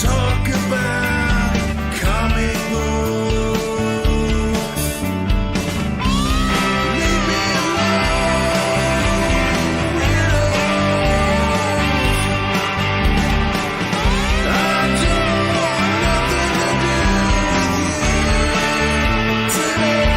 talk about comic books. Leave me alone, weirdos. I don't want nothing to do with you today.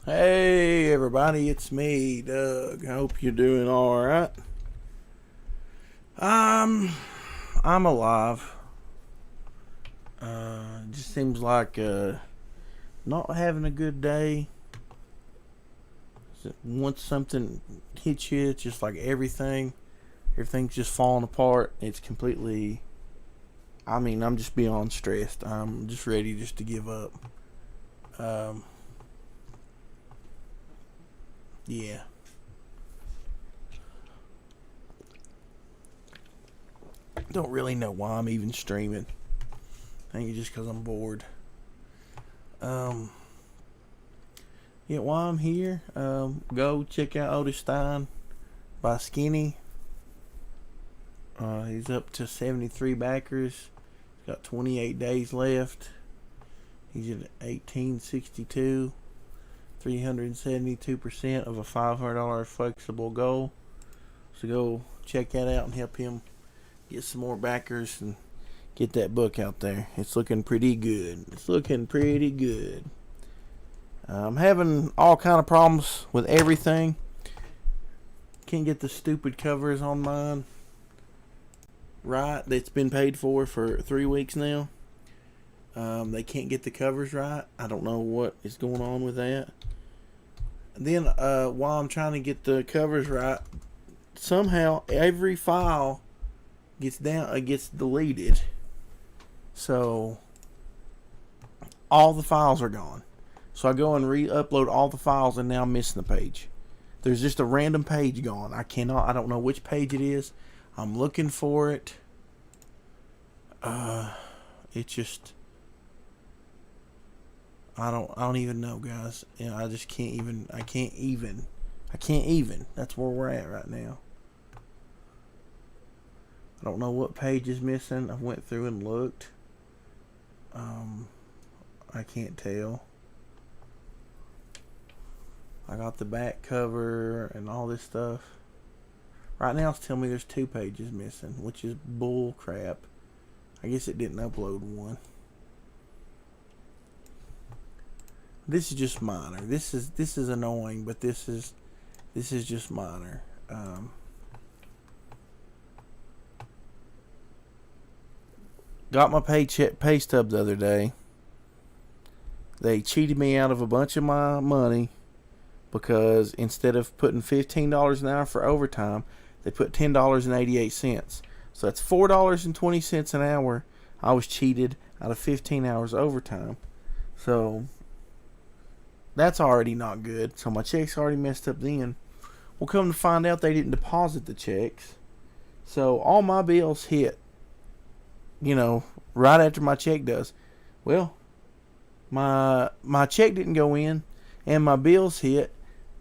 Hey everybody, it's me, Doug. I hope you're doing alright. I'm alive. Just seems like not having a good day. Once something hits you, it's just like everything's just falling apart. It's completely, I'm just beyond stressed. I'm just ready just to give up. Yeah. Don't really know why I'm even streaming. I think it's just because I'm bored. Yeah, while I'm here, go check out Otis Stein by Skinny. He's up to 73 backers. He's got 28 days left. He's at 1862. 372% of a $500 flexible goal. So go check that out and help him get some more backers and get that book out there. It's looking pretty good. I'm having all kind of problems with everything. Can't get the stupid covers on mine right. That's been paid for 3 weeks now. They can't get the covers right. I don't know what is going on with that. And then while I'm trying to get the covers right, somehow every file gets deleted. So all the files are gone. So I go and re-upload all the files, and now I'm missing the page. There's just a random page gone. I don't know which page it is. I'm looking for it. It's just, I don't even know, guys. I just can't even. I can't even. That's where we're at right now. I don't know what page is missing. I went through and looked. I can't tell. I got the back cover and all this stuff. Right now it's telling me there's 2 pages missing, which is bull crap. I guess it didn't upload one. This is just minor. This is annoying, but this is just minor. Got my pay stub the other day. They cheated me out of a bunch of my money because instead of putting $15 an hour for overtime, they put $10.88. So that's $4.20 an hour. I was cheated out of 15 hours overtime. So that's already not good. So my check's already messed up then. Well, come to find out, they didn't deposit the checks. So all my bills hit, right after my check does. Well, my check didn't go in, and my bills hit,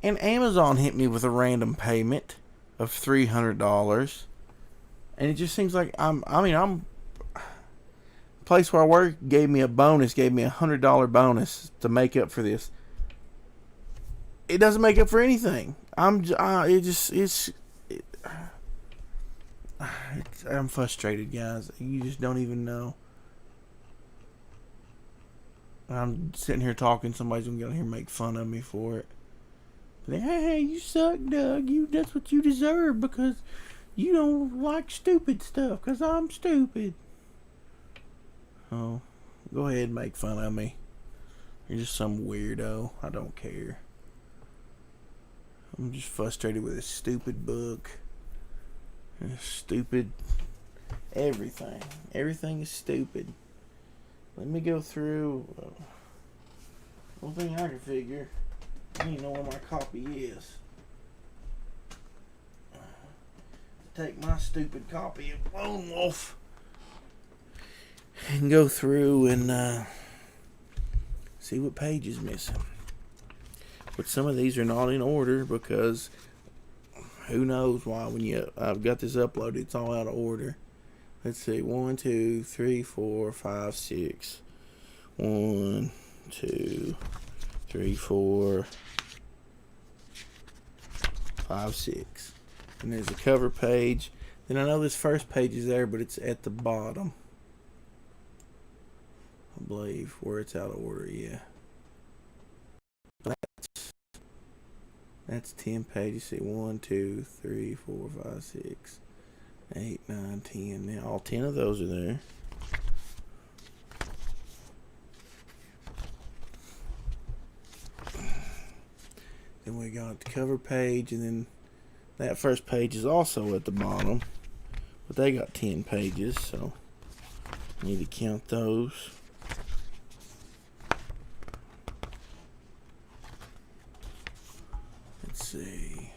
and Amazon hit me with a random payment of $300. And it just seems like place where I work gave me a $100 bonus to make up for this. It doesn't make up for anything. I'm frustrated, guys. You just don't even know. I'm sitting here talking. Somebody's gonna get on here and make fun of me for it. But hey, you suck, Doug. That's what you deserve because you don't like stupid stuff. Because I'm stupid. Oh, go ahead and make fun of me. You're just some weirdo. I don't care. I'm just frustrated with this stupid book. Stupid everything. Everything is stupid. Let me go through. One thing I can figure. I don't even know where my copy is. Take my stupid copy of Lone Wolf and go through and See what page is missing. But some of these are not in order because who knows why when I've got this uploaded, it's all out of order. Let's see, 1, 2, 3, 4, 5, 6. 1, 2, 3, 4, 5, 6. And there's a cover page. Then I know this first page is there, but it's at the bottom. I believe where it's out of order, yeah. That's 10 pages. See, 1, 2, 3, 4, 5, 6, 8, 9, 10. Now all 10 of those are there. Then we got the cover page, and then that first page is also at the bottom, but they got 10 pages, so I need to count those. Let's see.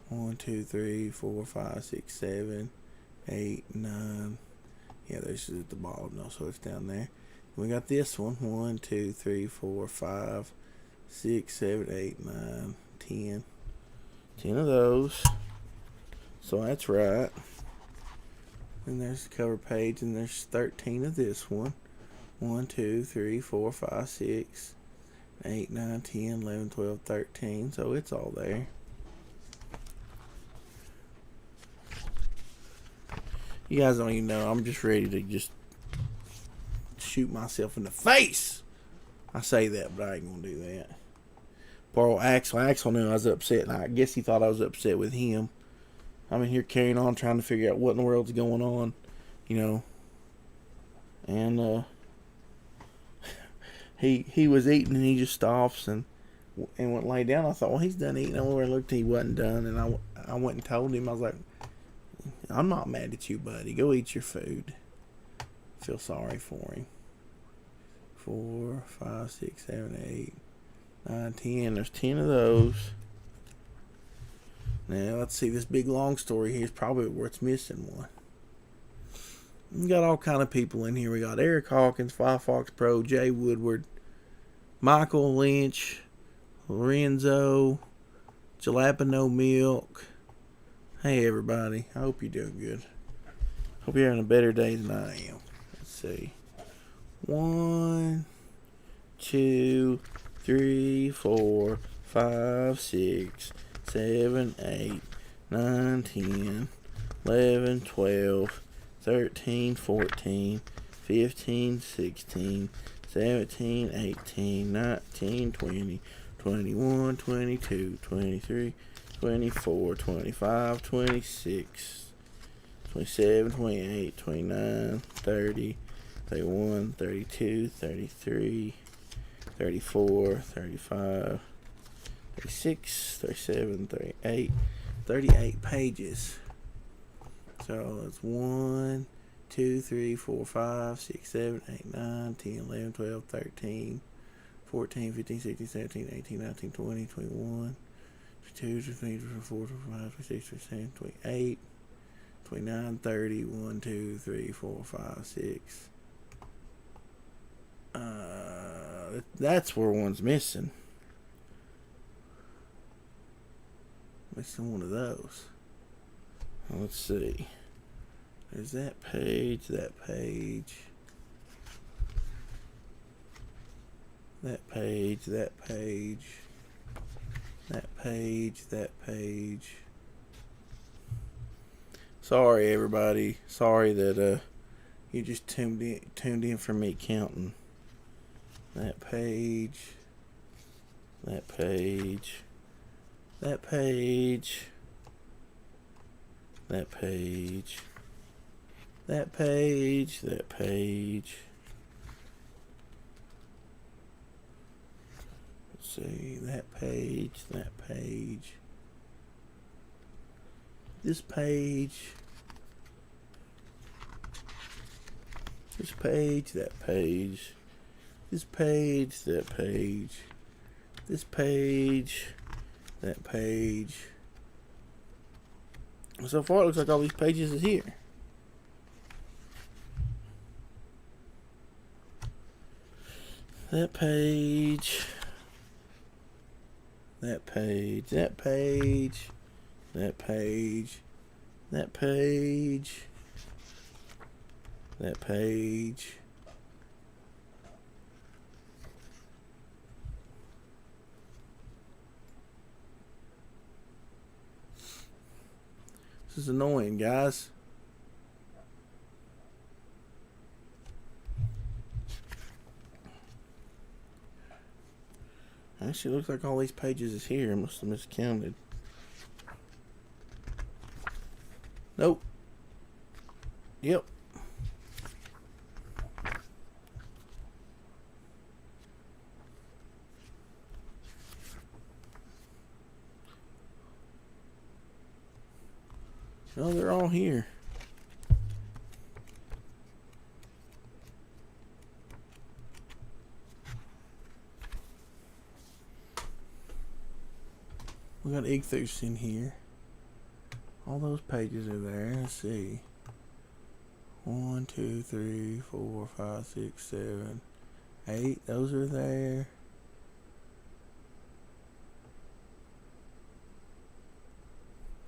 1, 2, 3, 4, 5, 6, 7, 8, 9. Yeah, this is at the bottom now, so it's down there. We got this one. 1, 2, 3, 4, 5, 6, 7, 8, 9, 10. 10 of those. So that's right. And there's the cover page, and there's 13 of this one. 1, 2, 3, 4, 5, 6, 8, 9, 10, 11, 12, 13. So it's all there. You guys don't even know. I'm just ready to just shoot myself in the face. I say that, but I ain't gonna do that. Poor old Axel. Axel knew I was upset, and I guess he thought I was upset with him. I'm in here carrying on, trying to figure out what in the world's going on, you know. And he was eating, and he just stops and went and lay down. I thought, well, he's done eating. I went and looked, and he wasn't done, and I went and told him. I was like, I'm not mad at you, buddy. Go eat your food. Feel sorry for him. 4, 5, 6, 7, 8, 9, 10. There's 10 of those. Now, let's see. This big long story here is probably where it's missing one. We got all kind of people in here. We got Eric Hawkins, Firefox Pro, Jay Woodward, Michael Lynch, Lorenzo, Jalapeno Milk. Hey, everybody. I hope you're doing good. Hope you're having a better day than I am. Let's see. 1, 2, 3, 4, 5, 6, 7, 8, 9, 10, 11, 12, 13, 14, 15, 16, 17, 18, 19, 20, 21, 22, 23, 24, 25, 26, 27, 28, 29, 30, 31, 32, 33, 34, 35, 36, 37, 38, 38 pages. So it's 1, 2, 3, 4, 5, 6, 7, 8, 9, 10, 11, 12, 13, 14, 15, 16, 17, 18, 19, 20, 21, 22, 23, 24, 25, 26, 27, 28, 29, 30, 1, 2, 3, 4, 5, 6. That's where one's missing. Missing one of those. Let's see. There's that page, that page, that page, that page, that page, that page. Sorry, everybody. Sorry that you just tuned in for me counting. That page, that page, that page, that page, that page, that page. Let's see, that page, that page. This page, this page, that page, this page, that page, this page, that page. So far, it looks like all these pages is here. That page. That page. That page. That page. That page. That page. This is annoying, guys. Actually, looks like all these pages is here. I must have miscounted. Nope. Yep. No, they're all here. We got Ichthus in here. All those pages are there. Let's see. 1, 2, 3, 4, 5, 6, 7, 8. Those are there.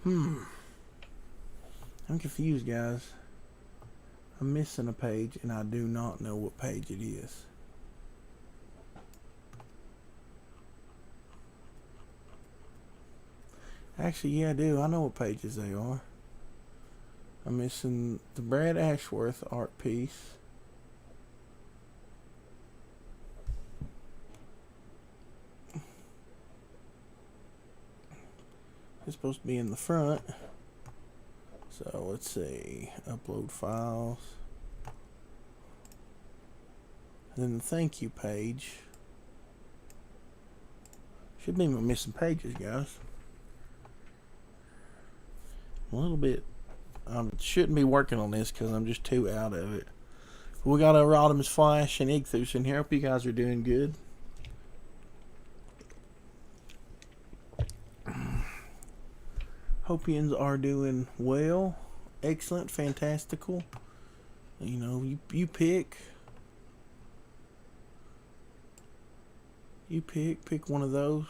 I'm confused, guys. I'm missing a page, and I do not know what page it is. Actually, yeah, I do. I know what pages they are. I'm missing the Brad Ashworth art piece. It's supposed to be in the front. So let's see. Upload files. And then the thank you page. Shouldn't even be missing pages, guys. A little bit. Shouldn't be working on this because I'm just too out of it. We got a Rodimus Flash and Ichthus in here. Hope you guys are doing good. Hope yous are doing well. Excellent. Fantastical. You know, you pick. You pick one of those.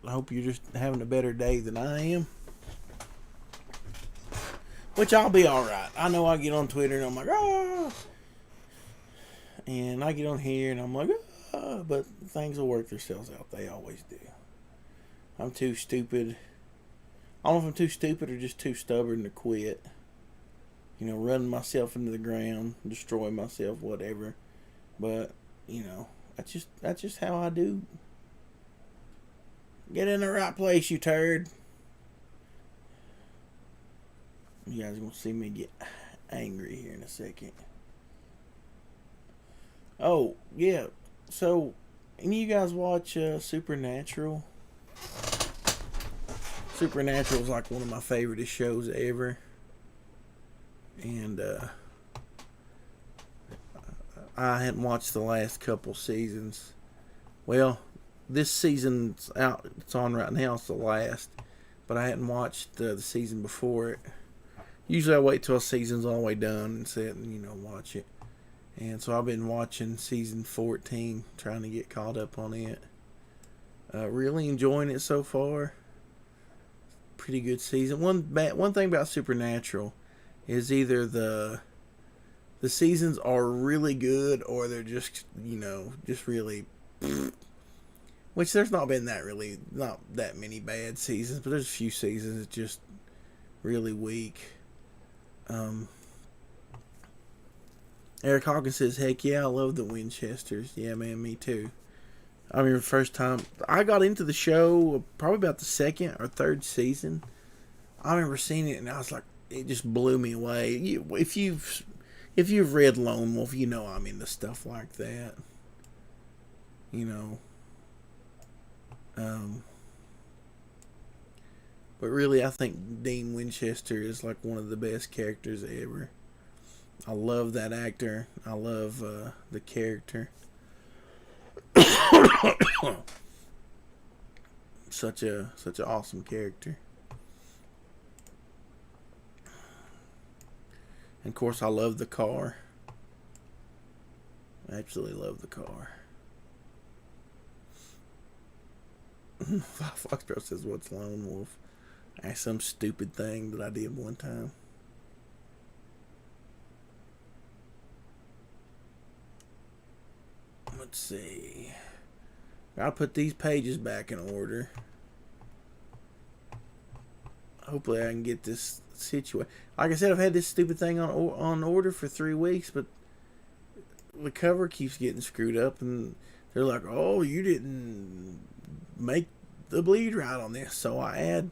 I hope you're just having a better day than I am. Which I'll be alright. I know I get on Twitter and I'm like, ah. And I get on here and I'm like, ah. But things will work themselves out. They always do. I'm too stupid. I don't know if I'm too stupid or just too stubborn to quit. You know, running myself into the ground, destroy myself, whatever. But, you know, that's just how I do. Get in the right place, you turd. You guys are going to see me get angry here in a second. Oh, yeah. So, any of you guys watch Supernatural? Supernatural is like one of my favorite shows ever. And I hadn't watched the last couple seasons. Well, this season's out. It's on right now. It's the last. But I hadn't watched the season before it. Usually I wait till a season's all the way done and sit and, you know, watch it. And so I've been watching season 14, trying to get caught up on it. Really enjoying it so far. Pretty good season. One thing about Supernatural is either the seasons are really good or they're just, you know, just really... Which there's not that many bad seasons, but there's a few seasons that's just really weak. Eric Hawkins says, heck yeah, I love the Winchesters. Yeah, man, me too. I mean, the first time I got into the show, probably about the second or third season, I remember seeing it and I was like, it just blew me away. If you've read Lone Wolf, you know I'm into stuff like that. You know. But really, I think Dean Winchester is like one of the best characters ever. I love that actor. I love the character. Such an awesome character. And of course, I love the car. Absolutely love the car. Foxborough says, "What's Lone Wolf?" That's some stupid thing that I did one time. Let's see. I'll put these pages back in order. Hopefully I can get this situated. Like I said, I've had this stupid thing on order for 3 weeks, but the cover keeps getting screwed up, and they're like, "Oh, you didn't make the bleed right on this." So I add,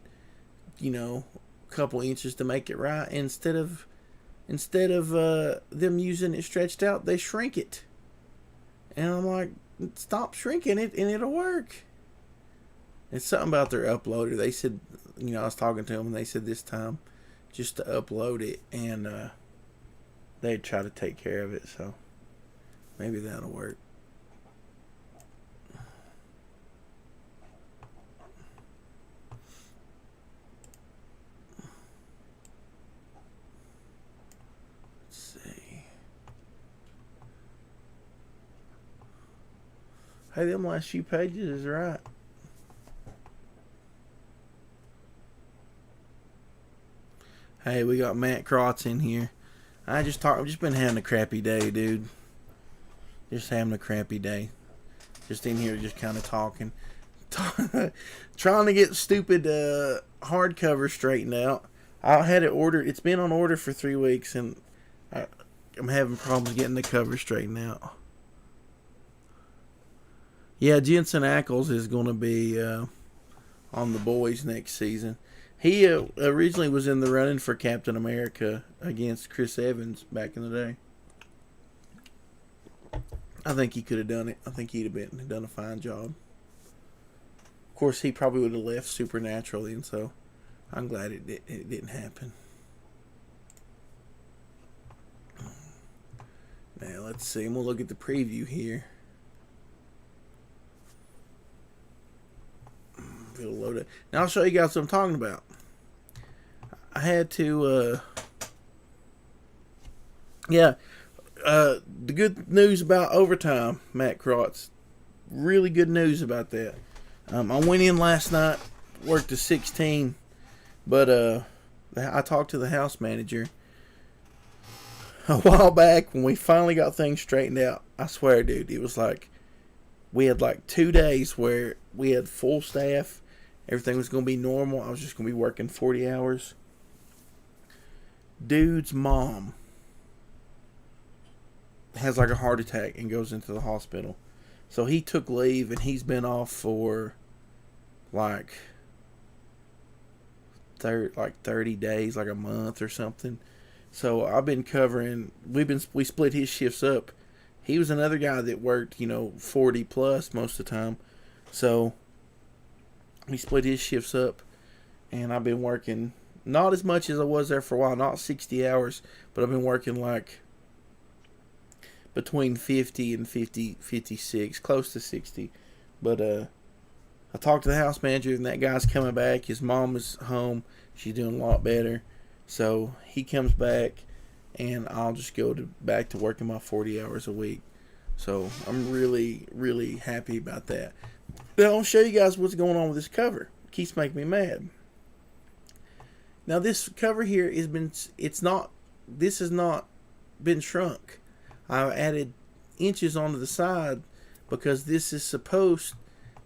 a couple inches to make it right. Instead of them using it stretched out, they shrink it. And I'm like, stop shrinking it and it'll work. It's something about their uploader. They said, I was talking to them and they said this time just to upload it, and they'd try to take care of it. So maybe that'll work. Hey, them last few pages is right. Hey, we got Matt Krotz in here. I've just been having a crappy day, dude. Just having a crappy day. Just in here, just kind of talking. Trying to get stupid hardcover straightened out. I had it ordered. It's been on order for 3 weeks, and I'm having problems getting the cover straightened out. Yeah, Jensen Ackles is going to be on the boys next season. He originally was in the running for Captain America against Chris Evans back in the day. I think he could have done it. I think he'd have done a fine job. Of course, he probably would have left supernaturally, and so I'm glad it didn't happen. Now, let's see. We'll look at the preview here. It'll load it. Now I'll show you guys what I'm talking about. I had to, the good news about overtime, Matt Krotz. Really good news about that. I went in last night, worked to 16, but I talked to the house manager a while back when we finally got things straightened out. I swear, dude, it was like we had like 2 days where we had full staff. Everything was going to be normal. I was just going to be working 40 hours. Dude's mom has like a heart attack and goes into the hospital. So he took leave and he's been off for like 30 days, like a month or something. So I've been covering. We split his shifts up. He was another guy that worked, 40 plus most of the time. So we split his shifts up, and I've been working not as much as I was there for a while, not 60 hours, but I've been working like between 50 and 56, close to 60. But I talked to the house manager, and that guy's coming back. His mom is home. She's doing a lot better. So he comes back, and I'll just go back to working my 40 hours a week. So I'm really, really happy about that. But I'll show you guys what's going on with this cover. It keeps making me mad. Now this cover here this has not been shrunk. I added inches onto the side because this is supposed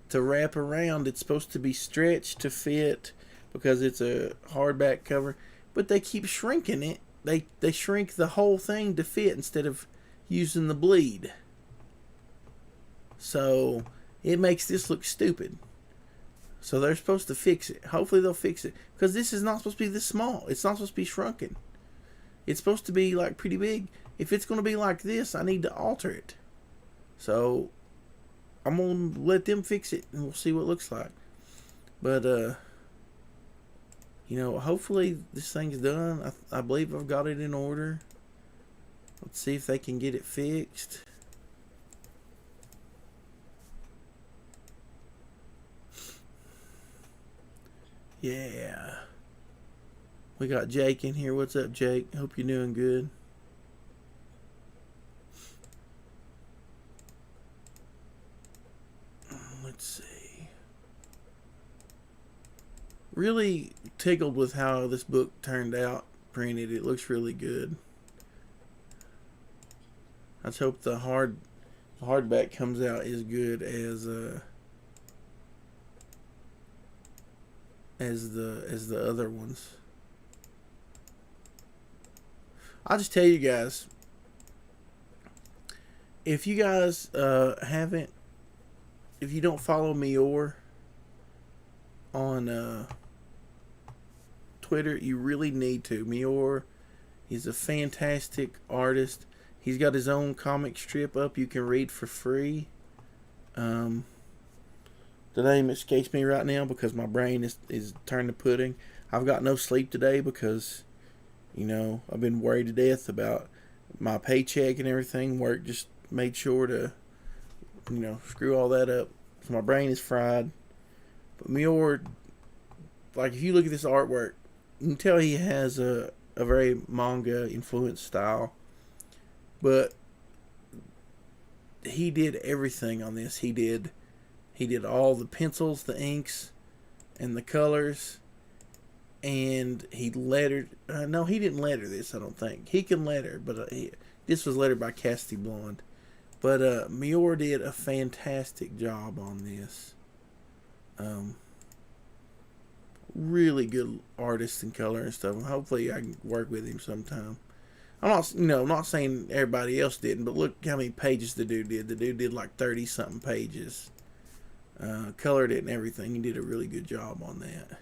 to wrap around. It's supposed to be stretched to fit because it's a hardback cover. But they keep shrinking it. They shrink the whole thing to fit instead of using the bleed. So it makes this look stupid. So they're supposed to fix it. Hopefully they'll fix it. Because this is not supposed to be this small. It's not supposed to be shrunken. It's supposed to be like pretty big. If it's going to be like this, I need to alter it. So I'm going to let them fix it and we'll see what it looks like. But, hopefully this thing's done. I believe I've got it in order. Let's see if they can get it fixed. Yeah. We got Jake in here. What's up, Jake? Hope you're doing good. let's see. Really tickled with how this book turned out printed. It looks really good. Let's hope the hardback comes out as good as the other ones. I'll just tell you guys, if you guys haven't, if you don't follow Mior on Twitter, you really need to. Mior, he's a fantastic artist. He's got his own comic strip up you can read for free. The name escapes me right now because my brain is turned to pudding. I've got no sleep today because, I've been worried to death about my paycheck and everything. Work just made sure to, screw all that up. So my brain is fried. But Mior, like, if you look at this artwork, you can tell he has a very manga influenced style. But he did everything on this. He did all the pencils, the inks, and the colors. And he lettered. No, he didn't letter this, I don't think. He can letter, but this was lettered by Cassidy Blonde. But Mior did a fantastic job on this. Really good artist in color and stuff. Hopefully I can work with him sometime. I'm not saying everybody else didn't, but look how many pages the dude did. The dude did like 30-something pages. Colored it and everything. He did a really good job on that.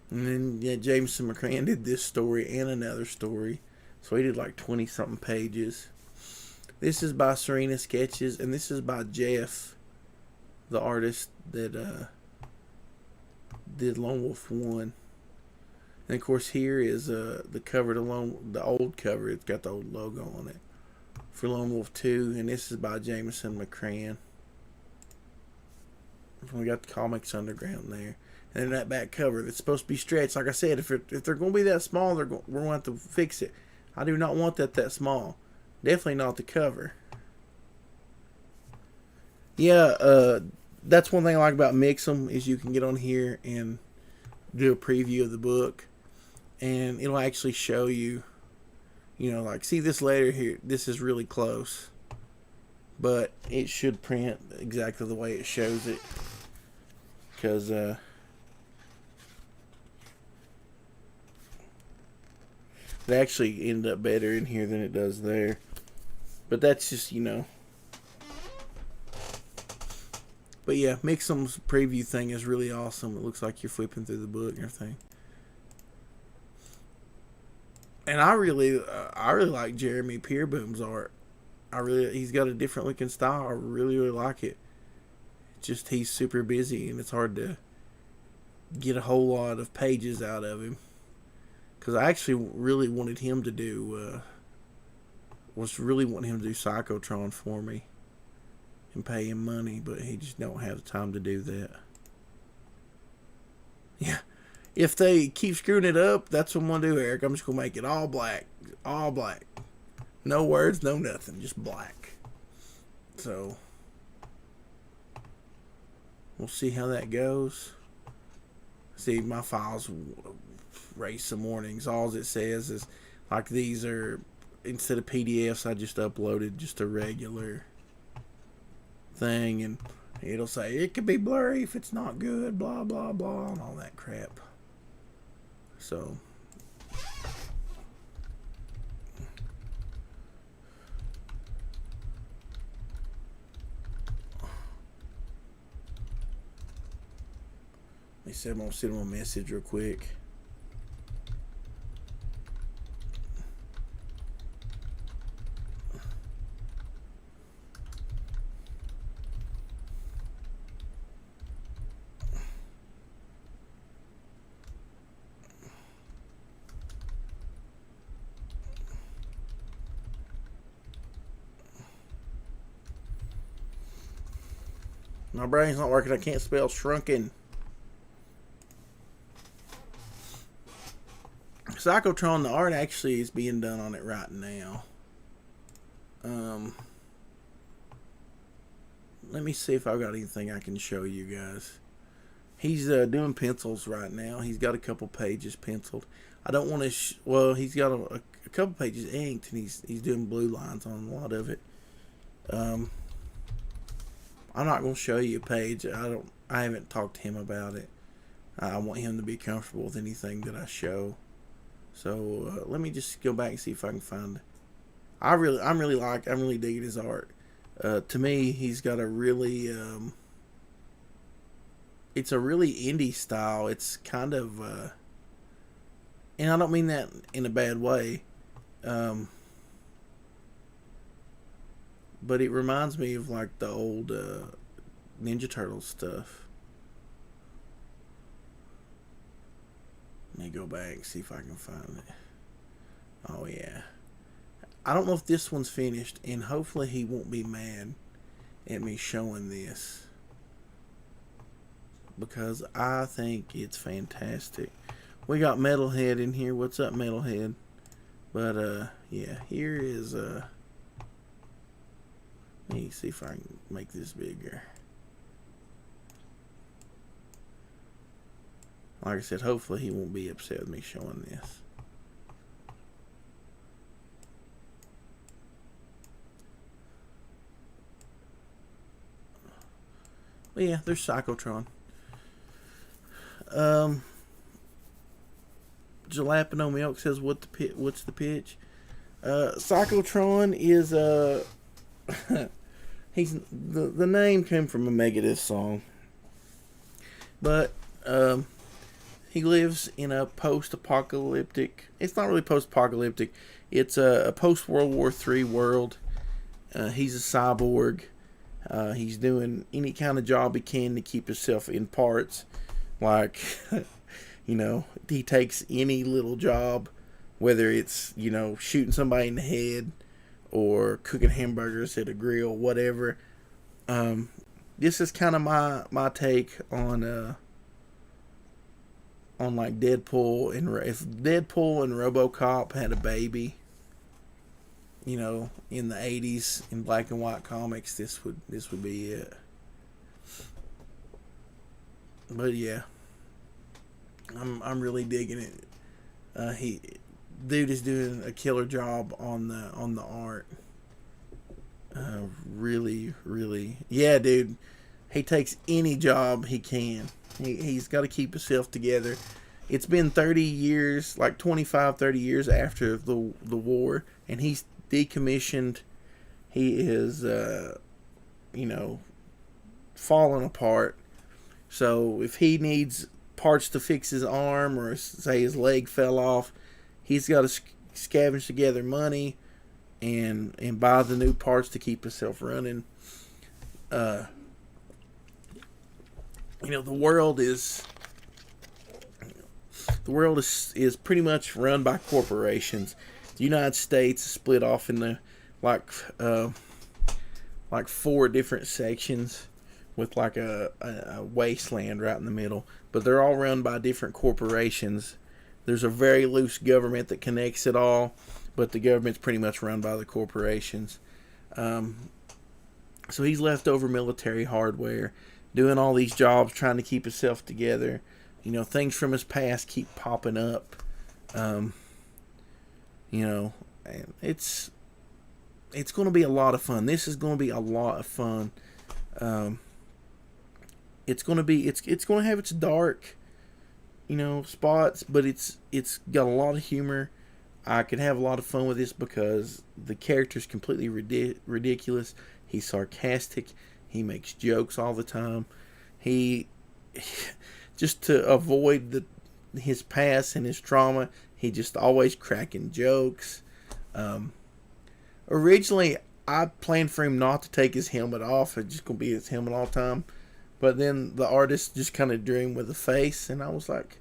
And then, Jameson McCran did this story and another story. So he did like 20-something pages. This is by Serena Sketches, and this is by Jeff, the artist that did Lone Wolf 1. And of course here is the cover to the old cover. It's got the old logo on it for Lone Wolf 2, and this is by Jameson McCran. We got the Comics Underground there. And then that back cover that's supposed to be stretched. Like I said, if they're going to be that small, we're going to have to fix it. I do not want that small. Definitely not the cover. Yeah, that's one thing I like about Mix'em is you can get on here and do a preview of the book. And it'll actually show you, like, see this letter here, this is really close. But it should print exactly the way it shows it. Because, it actually ended up better in here than it does there. But that's just, But yeah, Mix'em's preview thing is really awesome. It looks like you're flipping through the book and everything. And I really like Jeremy Peerboom's art. He's got a different looking style. I really like it. Just he's super busy and it's hard to get a whole lot of pages out of him. Because I actually really wanted him to do, Psychotron for me and pay him money, but he just don't have the time to do that. Yeah. If they keep screwing it up, that's what I'm going to do, Eric. I'm just going to make it all black. All black. No words, no nothing. Just black. So, we'll see how that goes. See, my files race some warnings. All it says is, like, these are, instead of PDFs, I just uploaded just a regular thing. And it'll say, it could be blurry if it's not good, blah, blah, blah, and all that crap. So, they said I'm going to send them a message real quick. My brain's not working. I can't spell shrunken. Psychotron, the art actually is being done on it right now. let me see if I've got anything I can show you guys. He's doing pencils right now. He's got a couple pages penciled. I don't want to. Well, he's got a couple pages inked, and he's doing blue lines on a lot of it. I'm not gonna show you a page. I haven't talked to him about it. I want him to be comfortable with anything that I show. So let me just go back and see if I can find. I'm really digging his art. To me, he's got a really. It's a really indie style. It's kind of. And I don't mean that in a bad way. But it reminds me of like the old Ninja Turtles stuff. Let me go back and see if I can find it. Oh yeah. I don't know if this one's finished, and hopefully he won't be mad at me showing this, because I think it's fantastic. We got Metalhead in here. What's up, Metalhead? But yeah, here is let me see if I can make this bigger. Like I said, hopefully he won't be upset with me showing this. But yeah, there's Psychotron. Jalapeno Milk says, what's the pitch? Psychotron is he's the name came from a Megadeth song, but he lives in a post-apocalyptic. It's not really post-apocalyptic. It's a post-World War III world. He's a cyborg. He's doing any kind of job he can to keep himself in parts. Like, he takes any little job, whether it's, shooting somebody in the head or cooking hamburgers at a grill, whatever. This is kind of my take on like Deadpool, and if Deadpool and RoboCop had a baby, in the 80s in black and white comics, this would be it. But yeah, I'm really digging it. Dude is doing a killer job on the art. Really, yeah, dude. He takes any job he can. He's got to keep himself together. It's been 30 years, like 25, 30 years after the war, and he's decommissioned. He is, falling apart. So if he needs parts to fix his arm, or say his leg fell off, he's got to scavenge together money and buy the new parts to keep himself running. The world is pretty much run by corporations. The United States is split off into like 4 different sections, with like a wasteland right in the middle, but they're all run by different corporations. There's a very loose government that connects it all, but the government's pretty much run by the corporations. So he's left over military hardware, doing all these jobs, trying to keep himself together. Things from his past keep popping up. And it's going to be a lot of fun. This is going to be a lot of fun. It's going to have its dark, spots, but it's got a lot of humor. I could have a lot of fun with this because the character's completely ridiculous. He's sarcastic. He makes jokes all the time. He just to avoid his past and his trauma, he just always cracking jokes. Originally, I planned for him not to take his helmet off. It's just gonna be his helmet all the time. But then the artist just kind of drew him with a face, and I was like,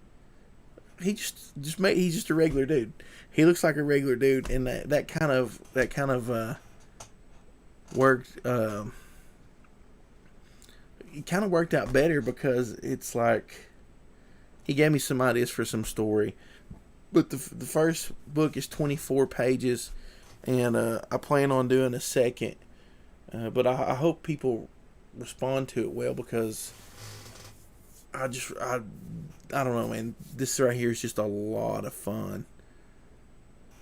he's just a regular dude. He looks like a regular dude, and that kind of worked. It kind of worked out better because it's like he gave me some ideas for some story. But the first book is 24 pages, and I plan on doing a second. But I hope people respond to it well because I don't know, man. This right here is just a lot of fun.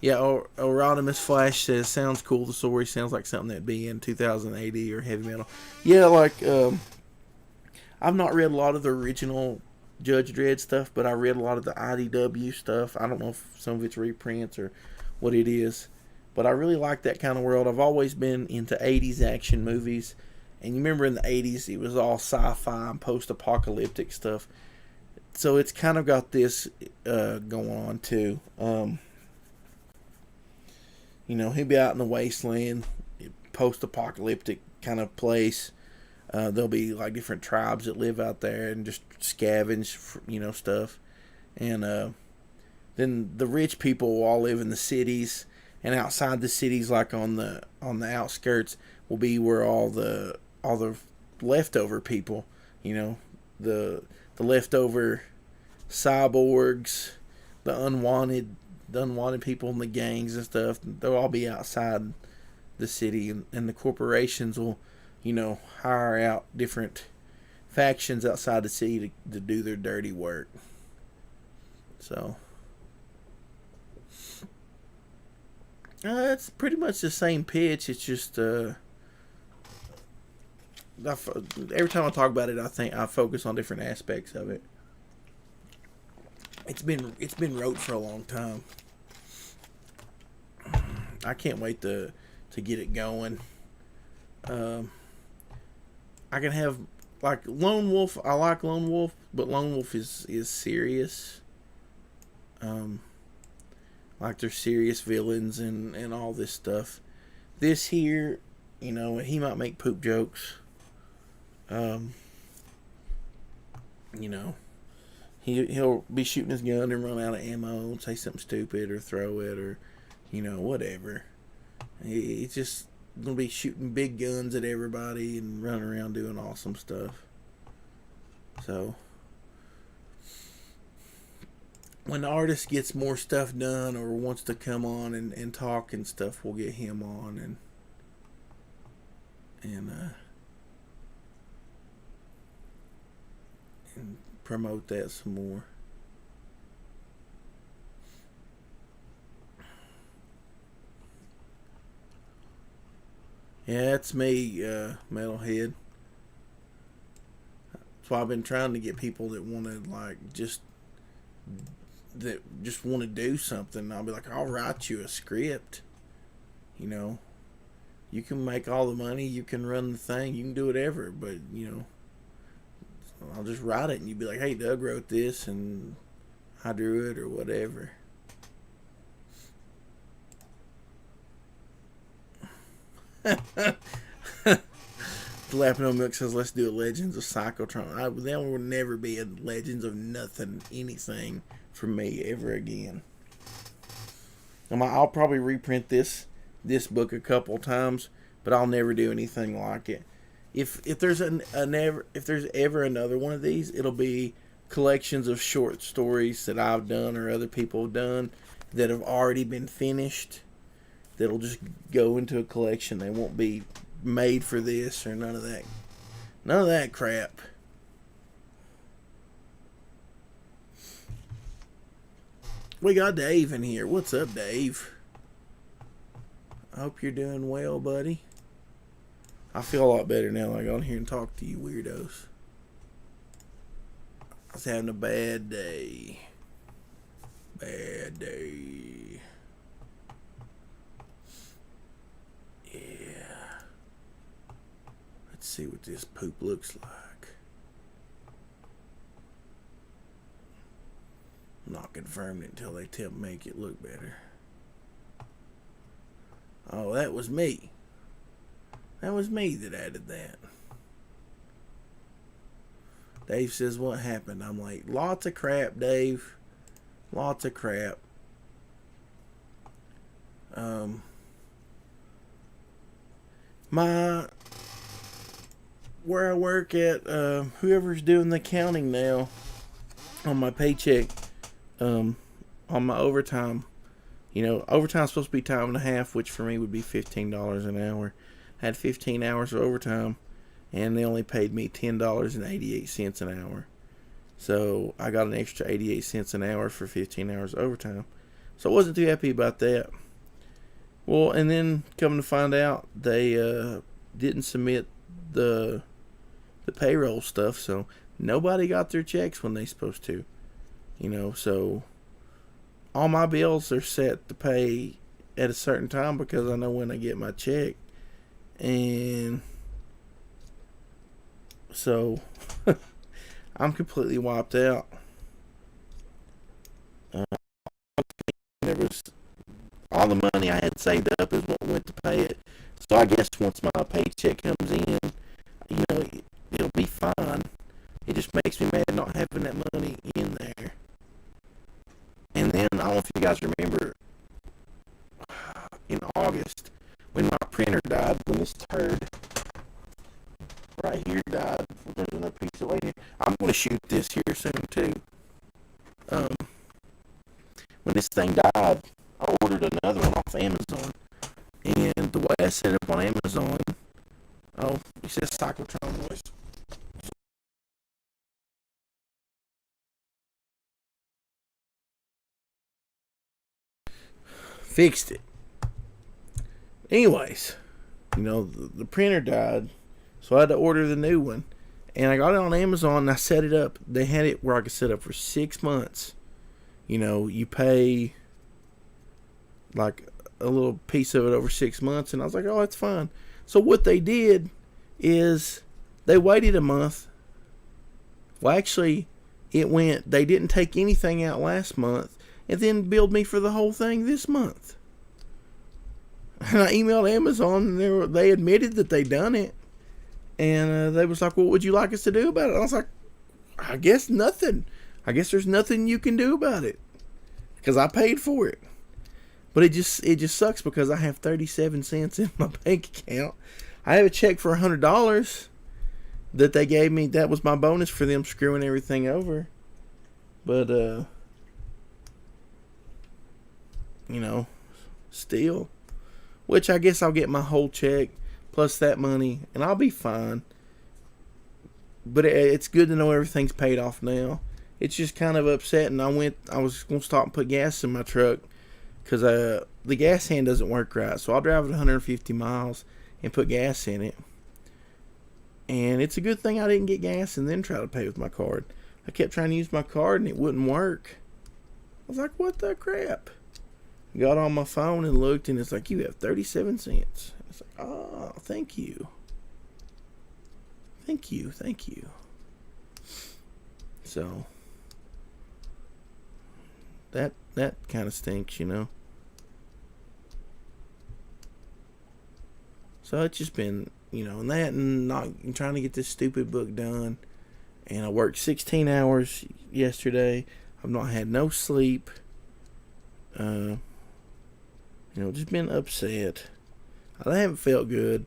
Yeah, Rodimus Flash says, sounds cool. The story sounds like something that'd be in 2080 or heavy metal. Yeah, like, I've not read a lot of the original Judge Dredd stuff, but I read a lot of the IDW stuff. I don't know if some of it's reprints or what it is, but I really like that kind of world. I've always been into 80s action movies, and you remember in the 80s it was all sci-fi and post-apocalyptic stuff. So it's kind of got this going on too. He'll be out in the wasteland, post-apocalyptic kind of place. There'll be like different tribes that live out there and just scavenge, stuff. And then the rich people will all live in the cities, and outside the cities, like on the outskirts, will be where all the leftover people, the leftover cyborgs, the unwanted people in the gangs and stuff. They'll all be outside the city, and the corporations will, hire out different factions outside the city to do their dirty work. So it's pretty much the same pitch. It's just every time I talk about it, I think I focus on different aspects of it. It's been wrote for a long time. I can't wait to get it going. I can have like Lone Wolf. I like Lone Wolf, but Lone Wolf is serious. Like they're serious villains and all this stuff. This here, he might make poop jokes. He'll be shooting his gun and run out of ammo and say something stupid or throw it or, whatever. He's just gonna be shooting big guns at everybody and running around doing awesome stuff. So when the artist gets more stuff done or wants to come on and talk and stuff, we'll get him on and promote that some more. Yeah, that's me, Metalhead. That's why I've been trying to get people that want to just want to do something. I'll be like, I'll write you a script. You can make all the money, you can run the thing, you can do whatever, but I'll just write it and you'd be like, hey, Doug wrote this and I drew it or whatever. Jalapeno Milk says, let's do a Legends of Psychotron. There will never be a Legends of nothing, anything from me ever again. I'll probably reprint this book a couple times, but I'll never do anything like it. If there's if there's ever another one of these, it'll be collections of short stories that I've done or other people have done that have already been finished. That'll just go into a collection. They won't be made for this or none of that. None of that crap. We got Dave in here. What's up, Dave? I hope you're doing well, buddy. I feel a lot better now that I got on here and talk to you weirdos. I was having a bad day. Bad day. Yeah. Let's see what this poop looks like. I'm not confirming it until they make it look better. Oh, that was me. That was me that added that. Dave says, what happened? I'm like, lots of crap, Dave. Lots of crap. Where I work at, whoever's doing the counting now on my paycheck, on my overtime, overtime's supposed to be time and a half, which for me would be $15 an hour. I had 15 hours of overtime, and they only paid me $10.88 an hour. So I got an extra 88 cents an hour for 15 hours overtime. So I wasn't too happy about that. Well, and then coming to find out, they didn't submit the payroll stuff, so nobody got their checks when they supposed to. So all my bills are set to pay at a certain time because I know when I get my check. And so I'm completely wiped out. There was all the money I had saved up is what went to pay it. So I guess once my paycheck comes in, it'll be fine. It just makes me mad not having that money in there. And then, I don't know if you guys remember, in August, when my printer died, when this turd right here died, there's another piece of it. I'm going to shoot this here soon, too. When this thing died, I ordered another one off Amazon. And the way I set it up on Amazon, it says Cyclotron voice. Fixed it. Anyways, the printer died, so I had to order the new one. And I got it on Amazon and I set it up. They had it where I could set up for 6 months. You pay like a little piece of it over 6 months, and I was like, oh, that's fine. So what they did is they waited a month. Well, actually, they didn't take anything out last month, and then billed me for the whole thing this month. And I emailed Amazon, and they admitted that they done it. And they was like, what would you like us to do about it? I was like, I guess nothing. I guess there's nothing you can do about it, because I paid for it. But it just sucks because I have 37 cents in my bank account. I have a check for $100 that they gave me. That was my bonus for them screwing everything over. But still, which I guess I'll get my whole check plus that money, and I'll be fine. But it's good to know everything's paid off now. It's just kind of upsetting. I was going to stop and put gas in my truck because the gas hand doesn't work right. So I'll drive it 150 miles and put gas in it. And it's a good thing I didn't get gas and then try to pay with my card. I kept trying to use my card and it wouldn't work. I was like, what the crap? Got on my phone and looked, and it's like, you have 37 cents. It's like, oh, thank you. Thank you. So that kind of stinks, So it's just been, and that, and not trying to get this stupid book done. And I worked 16 hours yesterday. I've not had no sleep. Just been upset. I haven't felt good.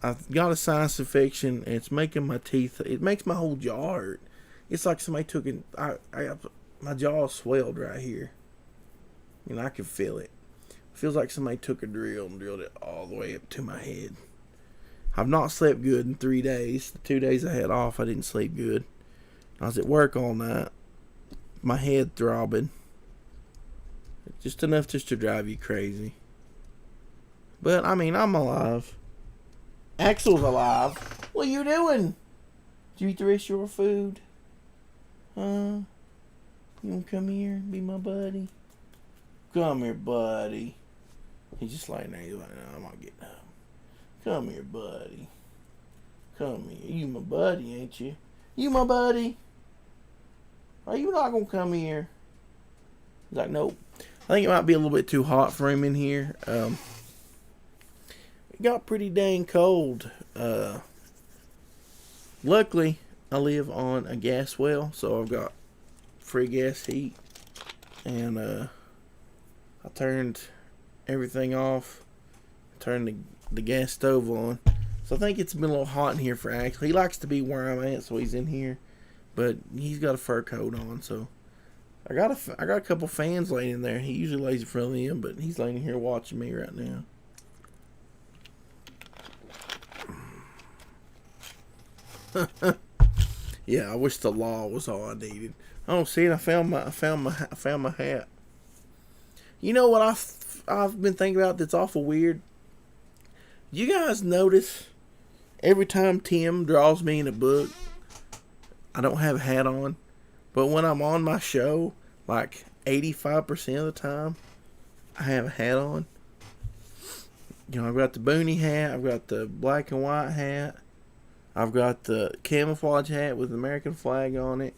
I've got a sinus infection, and it's making my teeth. It makes my whole jaw hurt. It's like somebody took it. My jaw swelled right here. I can feel it. It feels like somebody took a drill and drilled it all the way up to my head. I've not slept good in 3 days. The 2 days I had off, I didn't sleep good. I was at work all night. My head throbbing. Just enough just to drive you crazy. But, I'm alive. Axel's alive. What are you doing? Did you eat the rest of your food? Huh? You want to come here and be my buddy? Come here, buddy. He's just laying there. He's like, no, I'm not getting up. Come here, buddy. Come here. You my buddy, ain't you? You my buddy? Are you not going to come here? He's like, nope. I think it might be a little bit too hot for him in here. It got pretty dang cold. Luckily, I live on a gas well, so I've got free gas heat. And I turned everything off. Turned the gas stove on. So I think it's been a little hot in here for Axel. He likes to be where I'm at, so he's in here. But he's got a fur coat on, so I got a couple fans laying in there. He usually lays in front of them, but he's laying here watching me right now. Yeah, I wish the law was all I needed. Oh, see, I found my hat. You know what I've been thinking about that's awful weird? You guys notice every time Tim draws me in a book, I don't have a hat on. But when I'm on my show, like 85% of the time, I have a hat on. You know, I've got the boonie hat, I've got the black and white hat, I've got the camouflage hat with the American flag on it.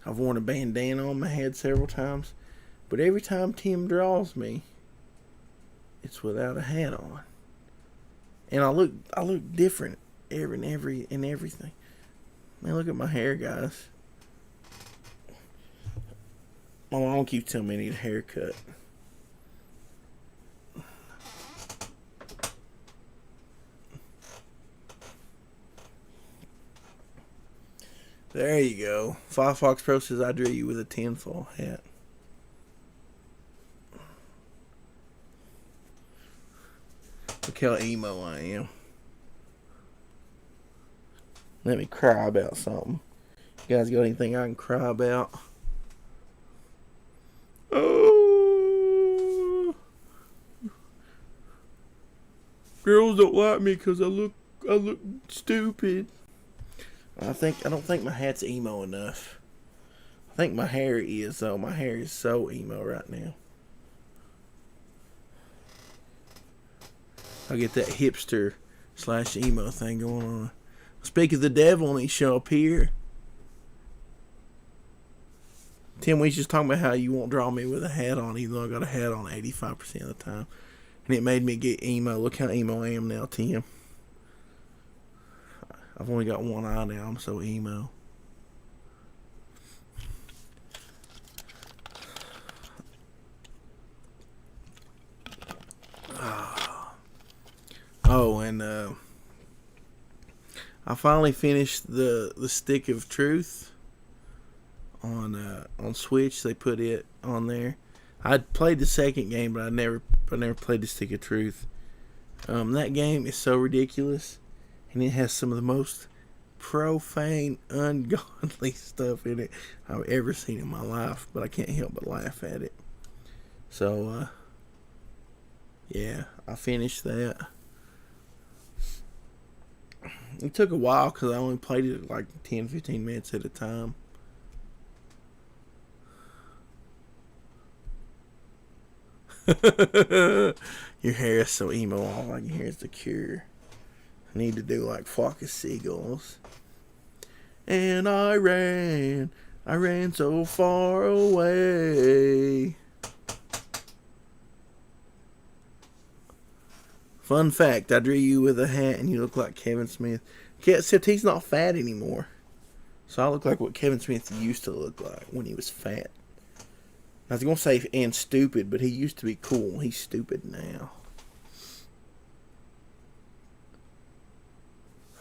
I've worn a bandana on my head several times. But every time Tim draws me, it's without a hat on. And I look different in everything. Man, look at my hair, guys. My mom keeps telling me I need a haircut. There you go. Firefox Pro says I drew you with a tinfoil hat. Look how emo I am. Let me cry about something. You guys got anything I can cry about? Oh, girls don't like me because I look stupid. I don't think my hat's emo enough. I think my hair is though. My hair is so emo right now. I get that hipster / emo thing going on. Speak of the devil, and he shall appear. Tim, we was just talking about how you won't draw me with a hat on, even though I got a hat on 85% of the time. And it made me get emo. Look how emo I am now, Tim. I've only got one eye now. I'm so emo. Oh, and I finally finished the Stick of Truth on Switch. They put it on there. I'd played the second game, but I never played the Stick of Truth. That game is so ridiculous, and it has some of the most profane, ungodly stuff in it I've ever seen in my life. But I can't help but laugh at it. So, yeah, I finished that. It took a while because I only played it like 10-15 minutes at a time. Your hair is so emo. All I can hear is The Cure. I need to do like Flock of Seagulls. And I ran so far away. Fun fact, I drew you with a hat and you look like Kevin Smith. Except he's not fat anymore. So I look like what Kevin Smith used to look like when he was fat. I was going to say and stupid, but he used to be cool. He's stupid now.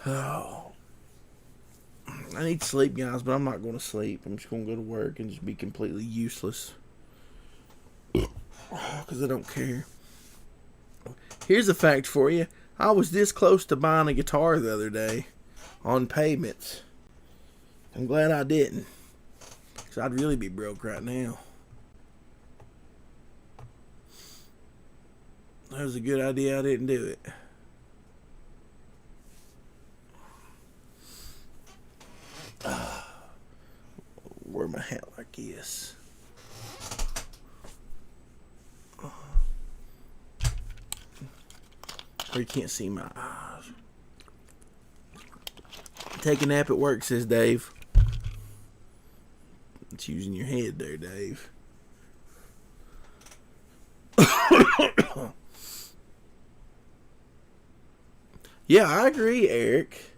Oh. I need sleep, guys, but I'm not going to sleep. I'm just going to go to work and just be completely useless. Because I don't care. Here's a fact for you. I was this close to buying a guitar the other day on payments. I'm glad I didn't. Because I'd really be broke right now. That was a good idea I didn't do it. Wear my hat like this. Or you can't see my eyes. Take a nap at work, says Dave. It's using your head there, Dave. Yeah, I agree, Eric.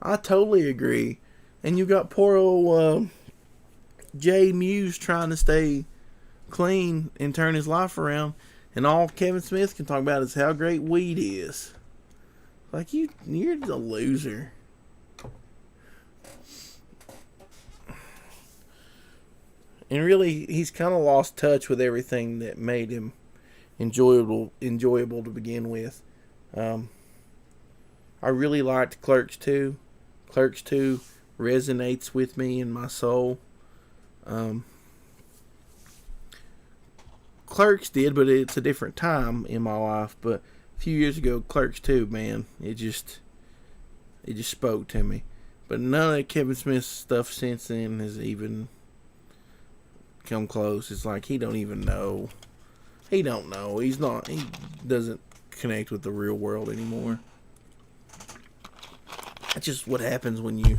I totally agree. And you got poor old Jay Muse trying to stay clean and turn his life around. And all Kevin Smith can talk about is how great weed is. Like, you're the loser. And really, he's kind of lost touch with everything that made him enjoyable to begin with. I really liked Clerks 2. Clerks 2 resonates with me in my soul. Clerks did, but it's a different time in my life. But a few years ago, Clerks 2, man, it just spoke to me. But none of Kevin Smith's stuff since then has even come close. It's like he don't even know. He don't know. He doesn't connect with the real world anymore. That's just what happens when you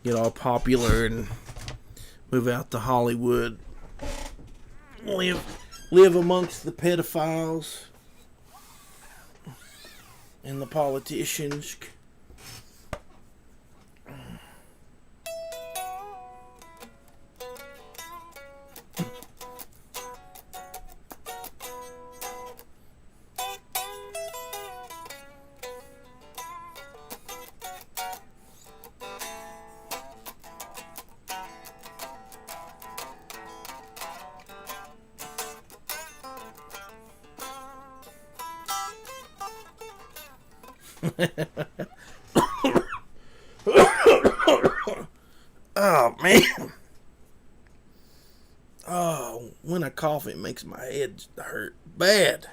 get all popular and move out to Hollywood. Live amongst the pedophiles and the politicians. Oh, man. Oh, when I cough, it makes my head hurt bad.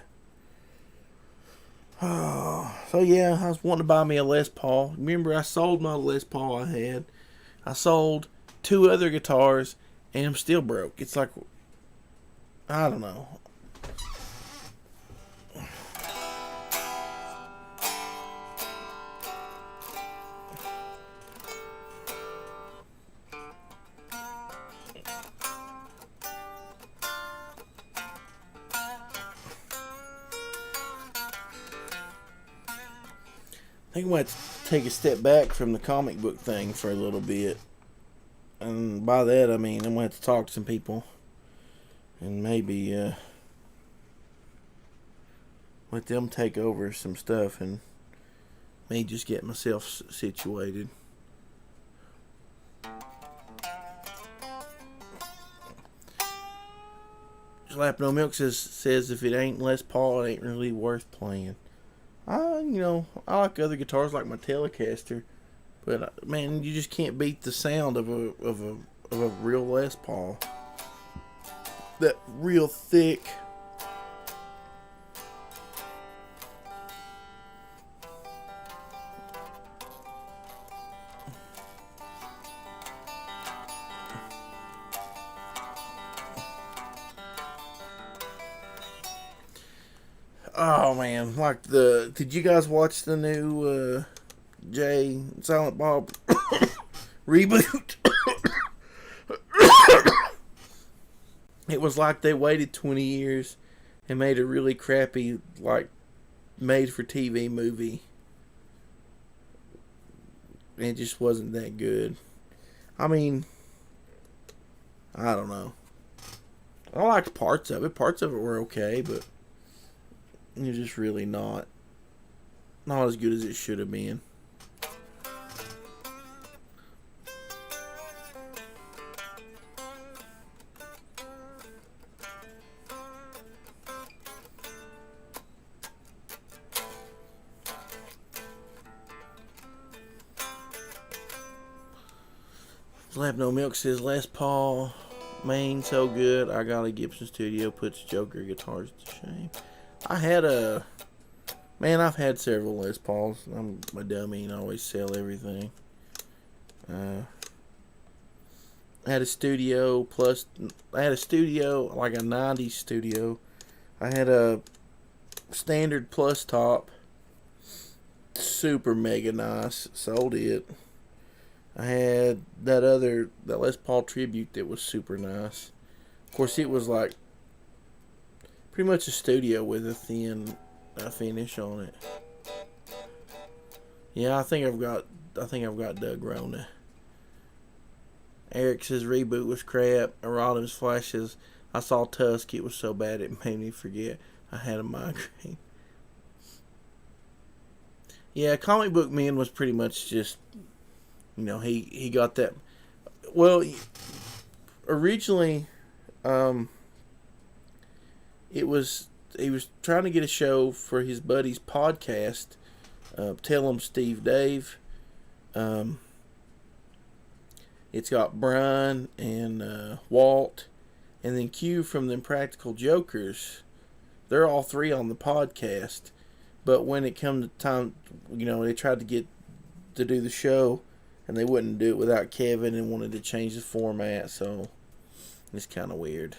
Oh, so yeah, I was wanting to buy me a Les Paul. Remember, I sold my Les Paul I had. I sold 2 other guitars, and I'm still broke. It's like, I don't know. I think I'm going to have to take a step back from the comic book thing for a little bit. And by that, I mean I'm going to have to talk to some people. And maybe let them take over some stuff and me just get myself situated. Slap No Milk says if it ain't Les Paul, it ain't really worth playing. I like other guitars like my Telecaster, but man, you just can't beat the sound of a real Les Paul. That real thick. Oh man, did you guys watch the new Jay Silent Bob reboot? It was like they waited 20 years and made a really crappy, like, made for TV movie. And it just wasn't that good. I mean, I don't know. I liked parts of it. Parts of it were okay, but it's just really not as good as it should have been. Slap No Milk says Les Paul main so good. I got a Gibson Studio, puts Joker guitars to shame. I've had several Les Pauls. I'm a dummy and always sell everything. I had a studio, like a 90s studio. I had a standard plus top, super mega nice, sold it. I had that Les Paul Tribute that was super nice. Of course, it was like pretty much a studio with a thin finish on it. Yeah, I think I've got Doug Rona. Eric says reboot was crap. Erodimus Flash says I saw Tusk. It was so bad it made me forget I had a migraine. Yeah, Comic Book Man was pretty much just, he got that. Well, originally, he was trying to get a show for his buddy's podcast, Tell 'em Steve Dave. Um, it's got Brian and Walt, and then Q from the Practical Jokers. They're all three on the podcast. But when it come to time, they tried to get to do the show, and they wouldn't do it without Kevin and wanted to change the format, so it's kind of weird.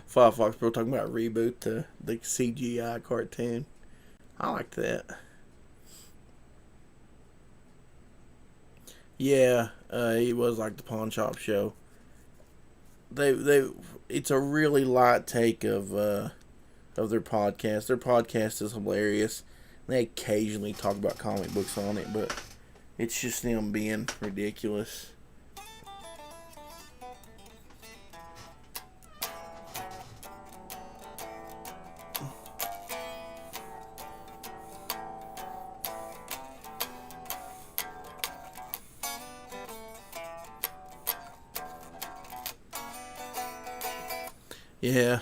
Five Fox Pro talking about reboot the CGI cartoon. I liked that. Yeah, it was like the Pawn Shop show. It's a really light take of their podcast. Their podcast is hilarious. They occasionally talk about comic books on it, but it's just them being ridiculous. Yeah.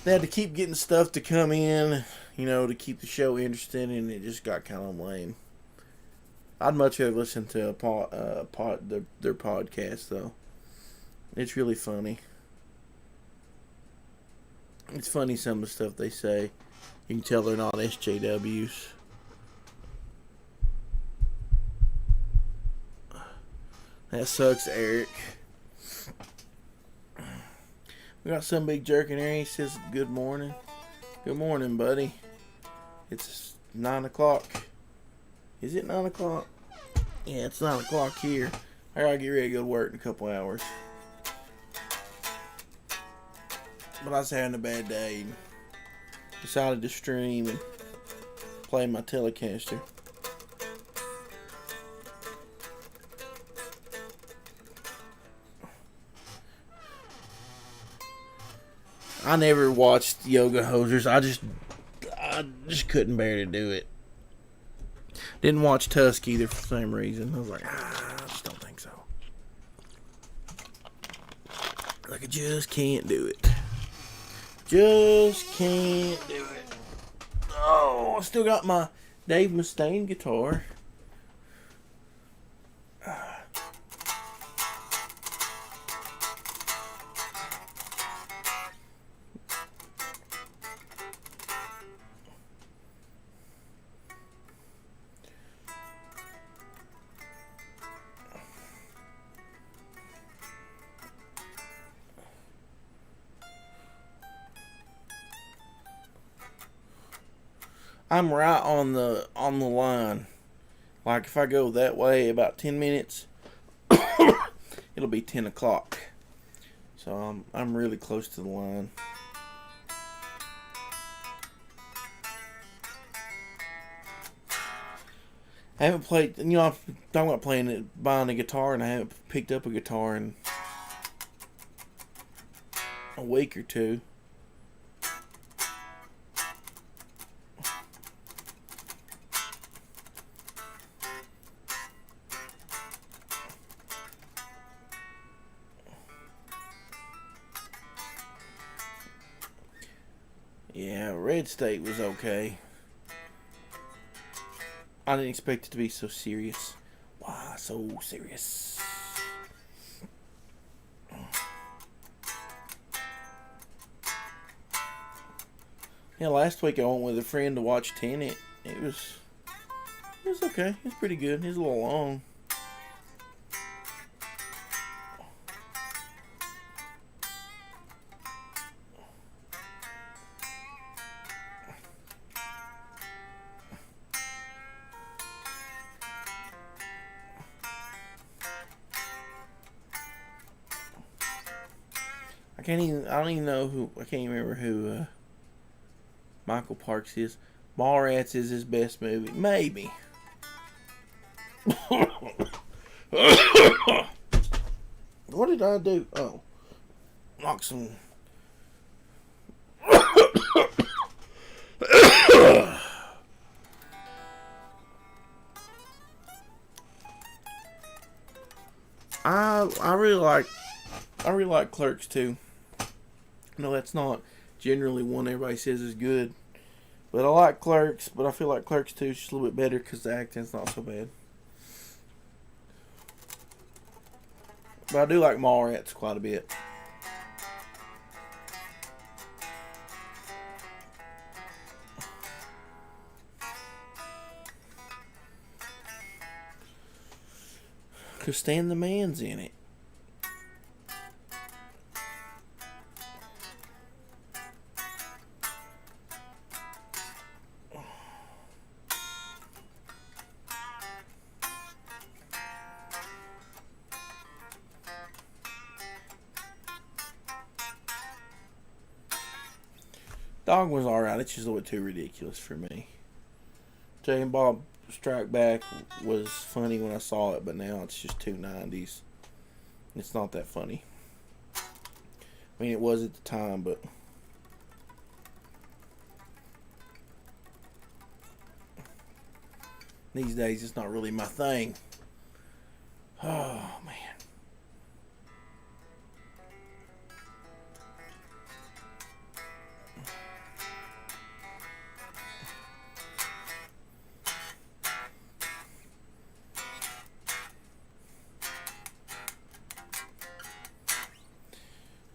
They had to keep getting stuff to come in, to keep the show interesting, and it just got kind of lame. I'd much rather listen to their podcast, though. It's really funny. It's funny some of the stuff they say. You can tell they're not SJWs. That sucks, Eric. We got some big jerk in there. He says, good morning. Good morning, buddy. It's 9 o'clock. Is it 9 o'clock? Yeah, it's 9 o'clock here. I gotta get ready to go to work in a couple hours. But I was having a bad day and decided to stream and play my Telecaster. I never watched Yoga Hosers. I just couldn't bear to do it. Didn't watch Tusk either for the same reason. I was like, I just don't think so. Like, I just can't do it. Just can't do it. Oh, I still got my Dave Mustaine guitar. I'm right on the line. Like, if I go that way about 10 minutes, it'll be 10 o'clock. So I'm really close to the line. I haven't played, I'm talking about buying a guitar, and I haven't picked up a guitar in a week or two. Yeah, Red State was okay. I didn't expect it to be so serious. Why so serious? Yeah, last week I went with a friend to watch Tenet. It was okay. It was pretty good. It was a little long. I don't even know who, I can't even remember who Michael Parks is. Mallrats is his best movie. Maybe. What did I do? Oh. Knock some. I really like Clerks too. No, that's not generally one everybody says is good. But I like Clerks, but I feel like Clerks 2 is just a little bit better because the acting's not so bad. But I do like Mallrats quite a bit. Because Stan the Man's in it. Dog was alright. It's just a little too ridiculous for me. Jay and Bob Strike Back was funny when I saw it, but now it's just too 90s. It's not that funny. I mean, it was at the time, but these days it's not really my thing. Oh, man.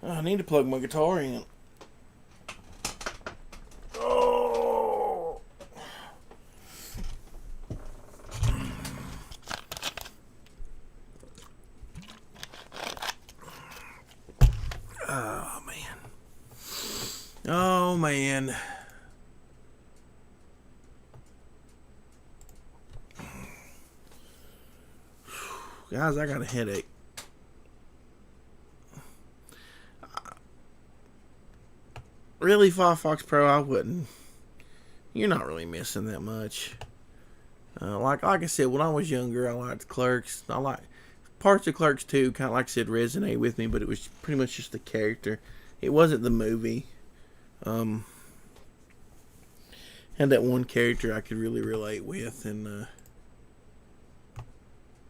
I need to plug my guitar in. Oh. Oh, man. Oh, man. Guys, I got a headache. Really, Firefox Pro, I wouldn't. You're not really missing that much. Like I said, when I was younger, I liked Clerks. I like parts of Clerks 2, kind of like I said, resonate with me, but it was pretty much just the character. It wasn't the movie. Had that one character I could really relate with, and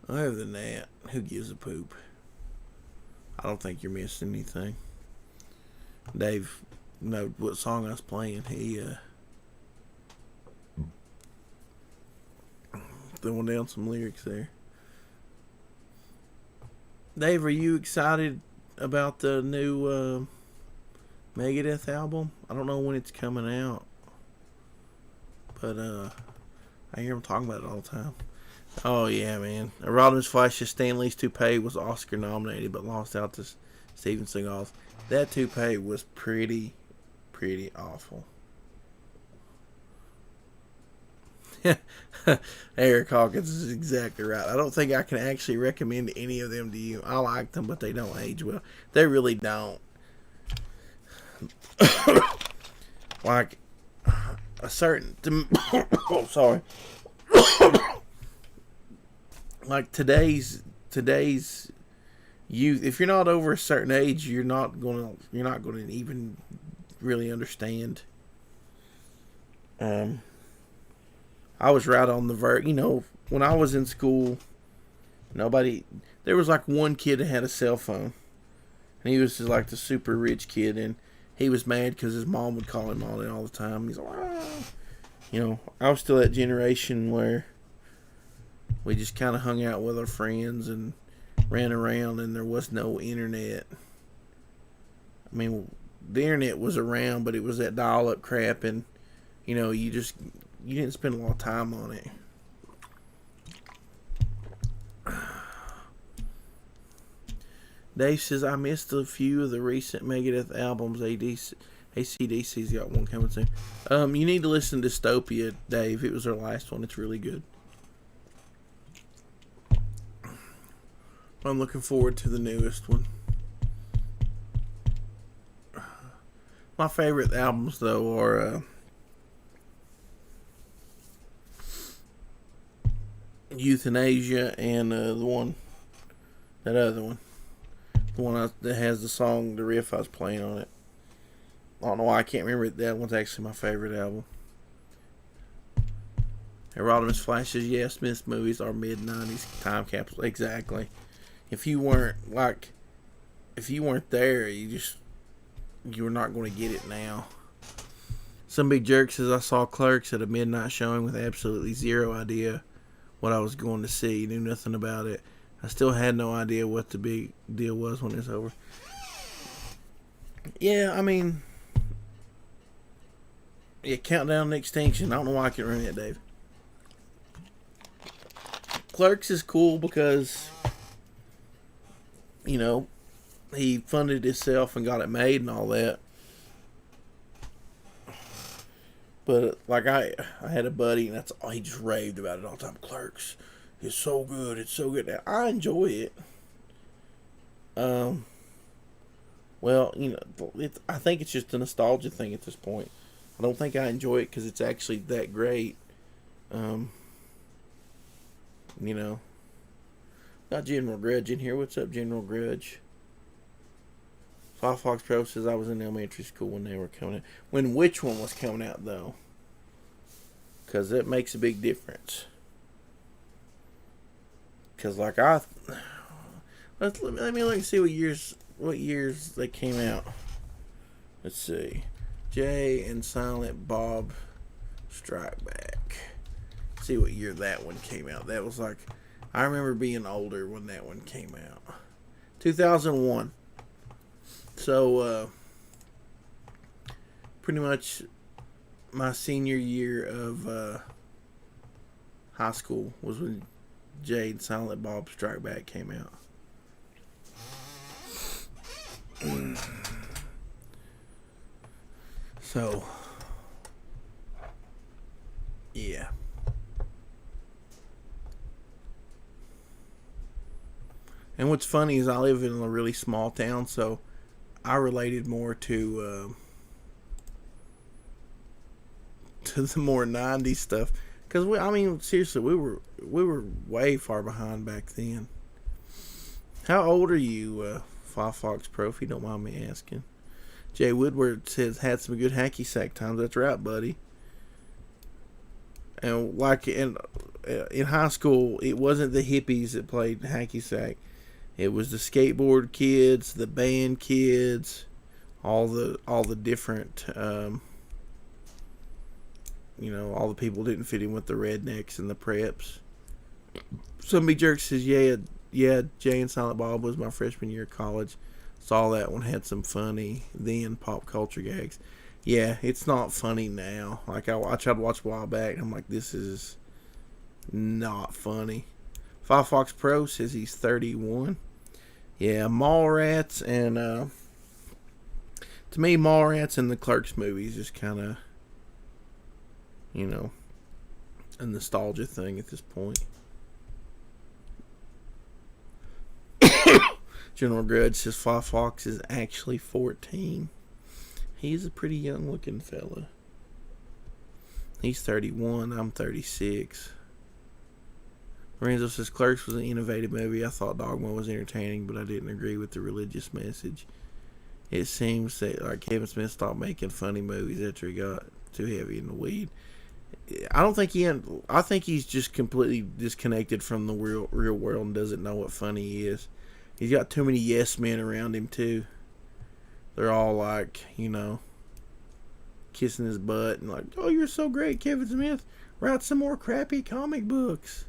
other than that, who gives a poop? I don't think you're missing anything. Dave know what song I was playing. He throwing down some lyrics there. Dave, are you excited about the new Megadeth album? I don't know when it's coming out, but I hear him talking about it all the time. Oh yeah, man. Rodimus Flash's Stan Lee's toupee was Oscar nominated but lost out to Steven Seagal's. That toupee was pretty awful. Eric Hawkins is exactly right. I don't think I can actually recommend any of them to you. I like them, but they don't age well. They really don't. Like a certain oh, sorry. Like today's youth, if you're not over a certain age, you're not gonna even really understand. I was right on the verge. You know, when I was in school, there was like one kid that had a cell phone, and he was just like the super rich kid, and he was mad because his mom would call him on it all the time. He's like, ah. You know, I was still that generation where we just kind of hung out with our friends and ran around, and there was no internet. I mean, the internet was around, but it was that dial-up crap, and you know, you didn't spend a lot of time on it. Dave says, I missed a few of the recent Megadeth albums. AC/DC's got one coming soon. You need to listen to Dystopia, Dave. It was their last one. It's really good. I'm looking forward to the newest one. My favorite albums, though, are Euthanasia and that other one. The one that has the song, the riff I was playing on it. I don't know why I can't remember it. That one's actually my favorite album. Rodimus Flash says, yes, Smith's movies are mid-90s time capsules. Exactly. If you weren't there, you're not going to get it now. Some big jerk says I saw Clerks at a midnight showing with absolutely zero idea what I was going to see. Knew nothing about it. I still had no idea what the big deal was when it's over. Yeah, I mean, yeah, Countdown to Extinction. I don't know why I can't remember that, Dave. Clerks is cool because, you know, he funded himself and got it made and all that. But like I had a buddy and that's all he just raved about it all the time. Clerks, it's so good. It's so good. Now, I enjoy it. Well, you know, I think it's just a nostalgia thing at this point. I don't think I enjoy it because it's actually that great. You know, got General Grudge in here. What's up, General Grudge? Five Fox Pro says I was in elementary school when they were coming out. When which one was coming out though? Because that makes a big difference. Because like let me look and see what years they came out. Let's see, Jay and Silent Bob Strike Back. See what year that one came out. That was like, I remember being older when that one came out. 2001. So, pretty much my senior year of high school was when Jay and Silent Bob Strike Back came out. So, yeah. And what's funny is I live in a really small town, so I related more to the more 90s stuff. Because, seriously, we were way far behind back then. How old are you, Five Fox Pro, if you don't mind me asking? Jay Woodward says, had some good hacky sack times. That's right, buddy. And like in high school, it wasn't the hippies that played hacky sack. It was the skateboard kids, the band kids, all the different, all the people didn't fit in with the rednecks and the preps. Somebody jerk says, yeah, Jay and Silent Bob was my freshman year of college. Saw that one, had some funny then pop culture gags. Yeah, it's not funny now. Like I tried to watch a while back, and I'm like, this is not funny. Five Fox Pro says he's 31. Yeah, Mallrats and to me, Mallrats and the Clerks movies just kind of, a nostalgia thing at this point. General Grudge says Five Fox is actually 14. He's a pretty young looking fella. He's 31. I'm 36. Lorenzo says Clerks was an innovative movie. I thought Dogma was entertaining, but I didn't agree with the religious message. It seems that like Kevin Smith stopped making funny movies after he got too heavy in the weed. I think he's just completely disconnected from the real world and doesn't know what funny is. He's got too many yes men around him too. They're all like, kissing his butt and like, oh, you're so great, Kevin Smith. Write some more crappy comic books.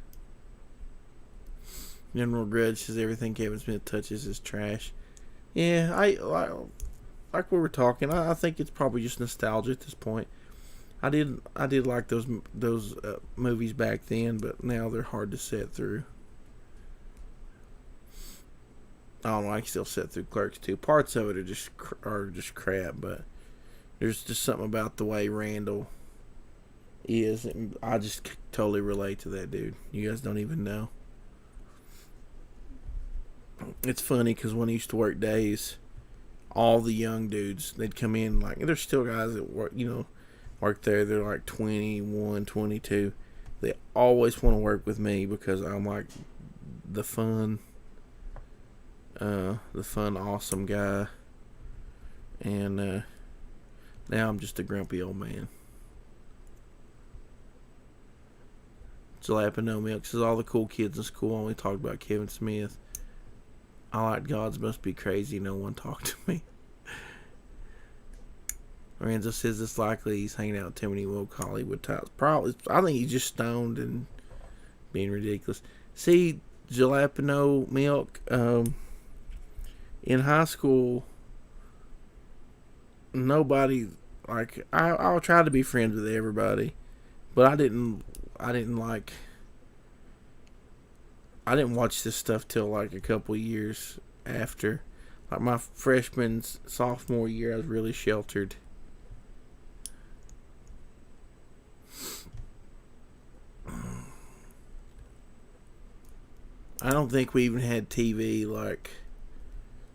General Grudge says everything Kevin Smith touches is trash. Yeah, I like we were talking. I think it's probably just nostalgia at this point. I did like those movies back then, but now they're hard to sit through. I don't know. I can still sit through Clerks too. Parts of it are just crap, but there's just something about the way Randall is, and I just totally relate to that dude. You guys don't even know. It's funny because when I used to work days, all the young dudes, they'd come in like, there's still guys that work there. They're like 21, 22. They always want to work with me because I'm like the fun, awesome guy. And now I'm just a grumpy old man. Jalapeno Milk says all the cool kids in school only talked about Kevin Smith. I like Gods Must Be Crazy. No one talked to me. Lorenzo says it's likely he's hanging out with too many woke Hollywood types. Probably, I think he's just stoned and being ridiculous. See, jalapeno milk. In high school, nobody like I'll try to be friends with everybody, but I didn't watch this stuff till like a couple years after. Like my sophomore year, I was really sheltered. I don't think we even had TV. Like,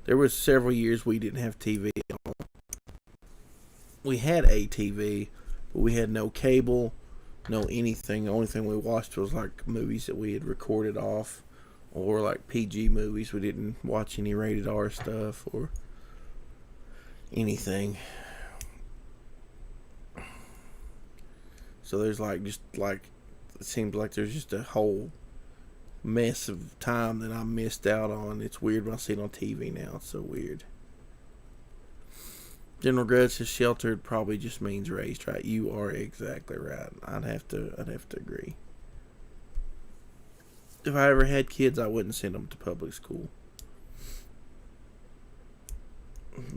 there was several years we didn't have TV on. We had a TV, but we had no cable, no anything. The only thing we watched was like movies that we had recorded off, or like PG movies. We didn't watch any rated R stuff or anything. So there's like it seems like there's just a whole mess of time that I missed out on. It's weird when I see it on TV now. It's so weird. General Grudge says sheltered probably just means raised right. You are exactly right. I'd have to agree. If I ever had kids, I wouldn't send them to public school.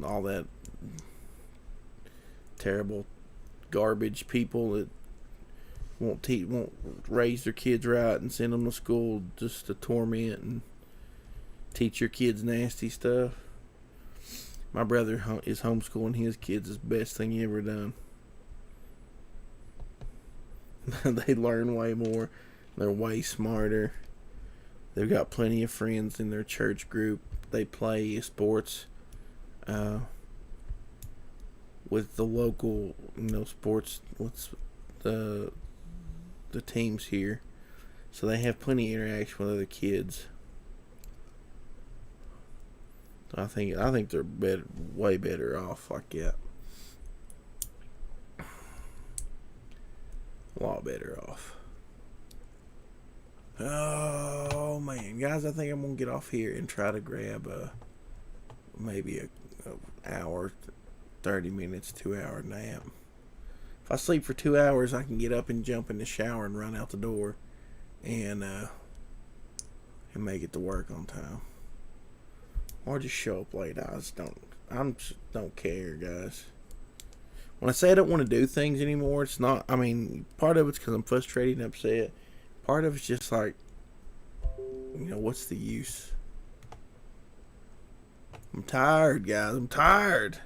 All that terrible garbage people that won't raise their kids right and send them to school just to torment and teach your kids nasty stuff. My brother is homeschooling his kids. Is the best thing he ever done. They learn way more. They're way smarter. They've got plenty of friends in their church group. They play sports with the local, sports. What's the teams here? So they have plenty of interaction with other kids. I think they're way better off like that. A lot better off. Oh man, guys, I think I'm gonna get off here and try to grab maybe a hour, 30 minutes, 2 hour nap. If I sleep for 2 hours, I can get up and jump in the shower and run out the door, and make it to work on time. Or just show up late. I just don't care, guys. When I say I don't want to do things anymore, it's not, part of it's because I'm frustrated and upset. Part of it's just like, what's the use? I'm tired, guys. I'm tired.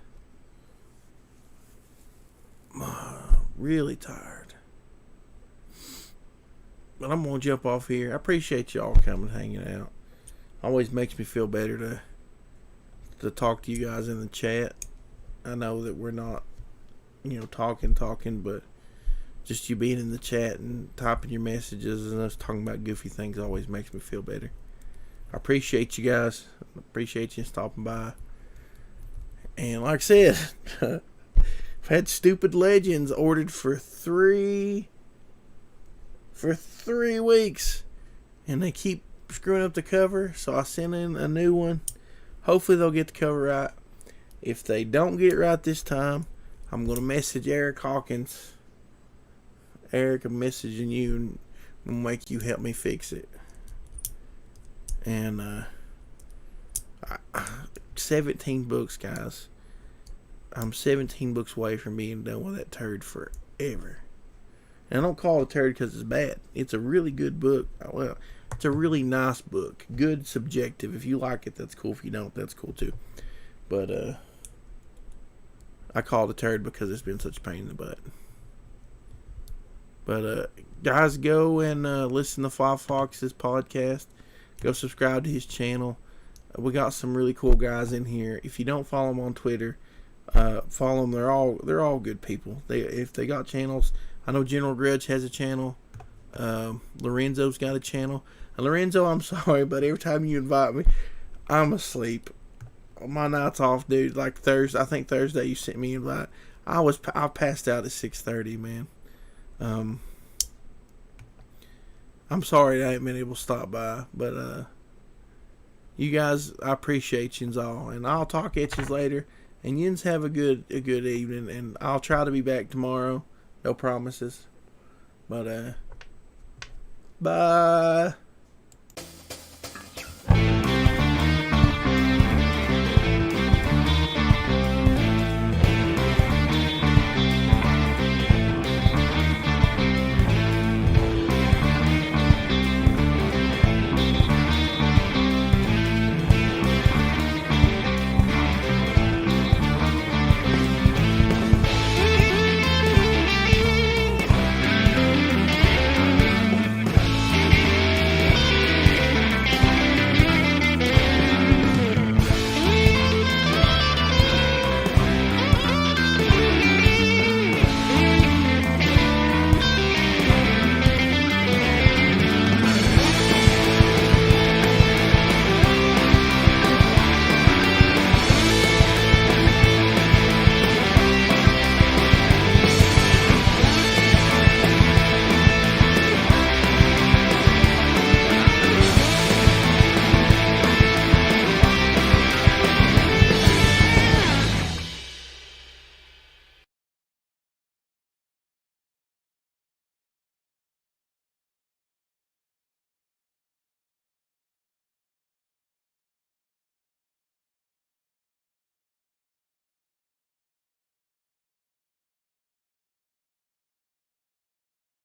Really tired. But I'm going to jump off here. I appreciate y'all coming hanging out. Always makes me feel better to talk to you guys in the chat. I know that we're not, talking, but just you being in the chat and typing your messages and us talking about goofy things always makes me feel better. I appreciate you guys. I appreciate you stopping by. And like I said, I've had Stupid Legends ordered for 3 weeks, and they keep screwing up the cover, so I sent in a new one. Hopefully they'll get the cover right. If they don't get it right this time, I'm going to message Eric Hawkins. Eric, I'm messaging you and make you help me fix it. And 17 books, guys. I'm 17 books away from being done with that turd forever. And I don't call it a turd because it's bad. It's a really good book. Well, it's a really nice book. Good, subjective. If you like it, that's cool. If you don't, that's cool too. But I call it a turd because it's been such a pain in the butt. But guys, go and listen to Five Fox's podcast. Go subscribe to his channel. We got some really cool guys in here. If you don't follow them on Twitter, follow them. They're all good people. If they got channels, I know General Grudge has a channel. Lorenzo's got a channel. And Lorenzo, I'm sorry, but every time you invite me, I'm asleep. My night's off, dude. Like Thursday, I think Thursday you sent me an invite. I passed out at 6:30, man. I'm sorry I ain't been able to stop by, but you guys, I appreciate yous all, and I'll talk at yous later. And yins have a good evening, and I'll try to be back tomorrow. No promises. But bye.